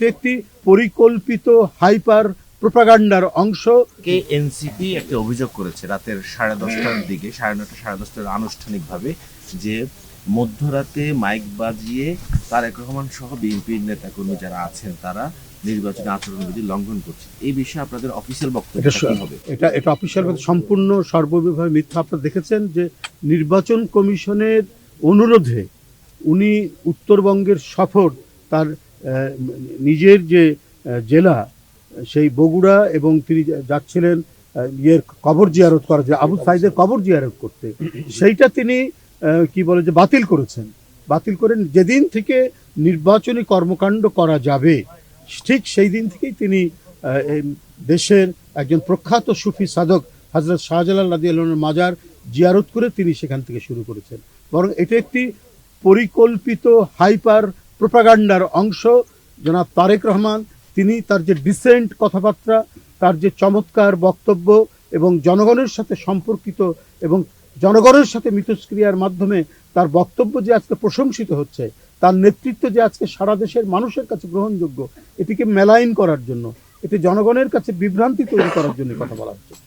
একটি পরিকল্পিত হাইপার প্রোপাগান্ডার অংশ। এনসিপি একটা অভিযোগ করেছে রাতের 10:30টার দিকে, 9:30 10:30 আনুষ্ঠানিকভাবে, যে মধ্যরাতে মাইক বাজিয়ে তারেক রহমান সহ বিএনপির নেতাকর্মী যারা আছেন তারা নির্বাচনী আচরণবিধি লঙ্ঘন করছে। এই বিষয়ে আপনাদের অফিসিয়াল বক্তব্য কি হবে? এটা অফিসিয়াল সম্পূর্ণ সর্ববিভাবে মিথ্যা। আপনারা দেখেছেন যে নির্বাচন কমিশনের অনুরোধে উনি উত্তরবঙ্গের সফর, তার নিজের যে জেলা সেই বগুড়া, এবং তিনি যাচ্ছিলেন কবর জিয়ারত করা, যে আবু সাইদের কবর জিয়ারত করতে, সেইটা তিনি কি বলে যে বাতিল করেছেন। বাতিল করেন যেদিন থেকে নির্বাচনী কর্মকাণ্ড করা যাবে ঠিক সেই দিন থেকেই তিনি দেশের একজন প্রখ্যাত সুফি সাধক হযরত শাহজালাল রাদিয়াল্লাহু আনহুর মাজার জিয়ারত করে তিনি সেখান থেকে শুরু করেছেন। বরং এটা একটি পরিকল্পিত হাইপার প্রোপাগান্ডার অংশ। জনাব তারেক রহমান তিনি তার যে ডিসেন্ট কথাবার্তা, তার যে চমৎকার বক্তব্য এবং জনগণের সাথে সম্পর্কিত এবং জনগণের সাথে মিথস্ক্রিয়ার মাধ্যমে তার বক্তব্য যে আজকে প্রশংসিত হচ্ছে, তার নেতৃত্ব যে আজকে সারা দেশের মানুষের কাছে গ্রহণযোগ্য, এটিকে মেলাইন করার জন্য, এটি জনগণের কাছে বিভ্রান্তি তৈরি করার জন্য কথা বলা হচ্ছে।